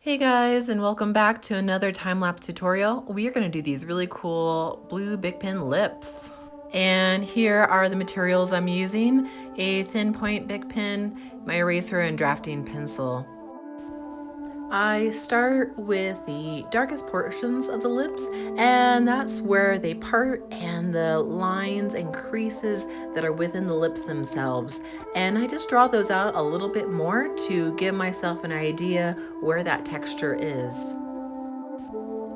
Hey guys, and welcome back to another time-lapse tutorial. We are going to do these really cool blue Bic Pen lips. And here are the materials I'm using: a thin point Bic Pen, my eraser, and drafting pencil. I start with the darkest portions of the lips, and that's where they part and the lines and creases that are within the lips themselves. And I just draw those out a little bit more to give myself an idea where that texture is.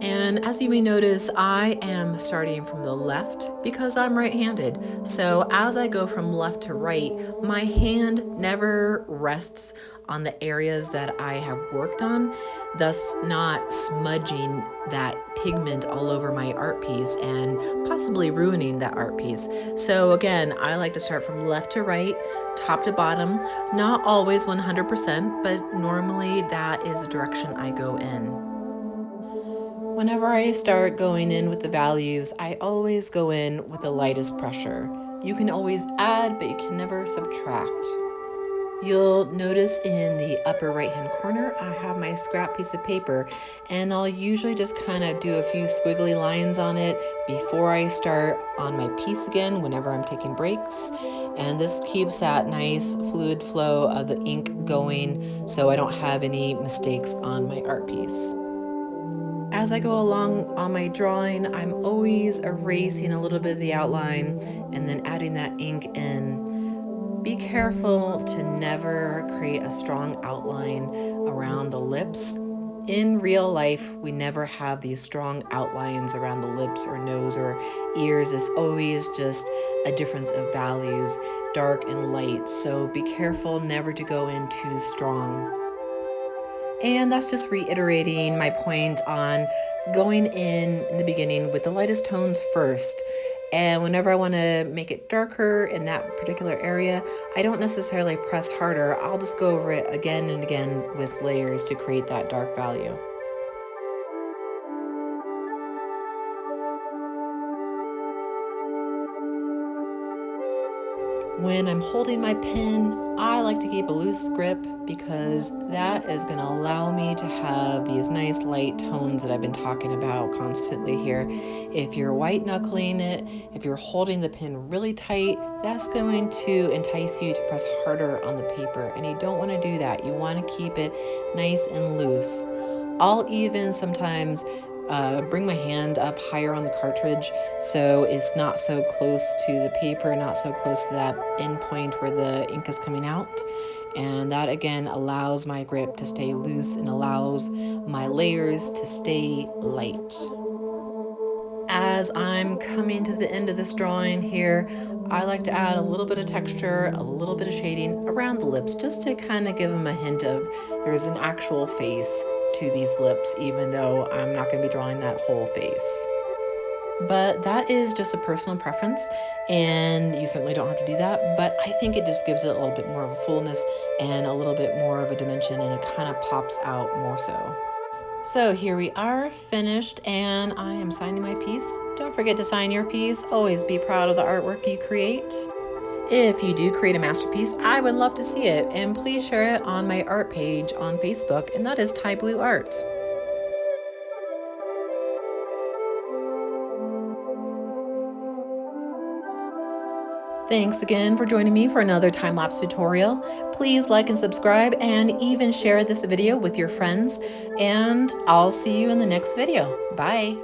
And as you may notice, I am starting from the left because I'm right-handed. So as I go from left to right, my hand never rests on the areas that I have worked on, thus not smudging that pigment all over my art piece and possibly ruining that art piece. So again, I like to start from left to right, top to bottom, not always 100%, but normally that is the direction I go in. Whenever I start going in with the values, I always go in with the lightest pressure. You can always add, but you can never subtract. You'll notice in the upper right-hand corner, I have my scrap piece of paper, and I'll usually just kind of do a few squiggly lines on it before I start on my piece again whenever I'm taking breaks. And this keeps that nice fluid flow of the ink going so I don't have any mistakes on my art piece. As I go along on my drawing, I'm always erasing a little bit of the outline and then adding that ink in. Be careful to never create a strong outline around the lips. In real life, we never have these strong outlines around the lips or nose or ears. It's always just a difference of values, dark and light. So be careful never to go in too strong. And that's just reiterating my point on going in the beginning with the lightest tones first. And whenever I want to make it darker in that particular area, I don't necessarily press harder. I'll just go over it again and again with layers to create that dark value. When I'm holding my pen, I like to keep a loose grip because that is going to allow me to have these nice light tones that I've been talking about constantly here. If you're white knuckling it, if you're holding the pen really tight, that's going to entice you to press harder on the paper, and you don't want to do that. You want to keep it nice and loose. I'll even sometimes bring my hand up higher on the cartridge so it's not so close to the paper, not so close to that end point where the ink is coming out. And that again allows my grip to stay loose and allows my layers to stay light. As I'm coming to the end of this drawing here, I like to add a little bit of texture, a little bit of shading around the lips just to kind of give them a hint of there's an actual face to these lips, even though I'm not going to be drawing that whole face. But that is just a personal preference, and you certainly don't have to do that, but I think it just gives it a little bit more of a fullness and a little bit more of a dimension, and it kind of pops out more so. So here we are, finished, and I am signing my piece. Don't forget to sign your piece. Always be proud of the artwork you create. If you do create a masterpiece, I would love to see it, and please share it on my art page on Facebook, and that is Thai Blue Art. Thanks again for joining me for another time-lapse tutorial. Please like and subscribe and even share this video with your friends, and I'll see you in the next video. Bye.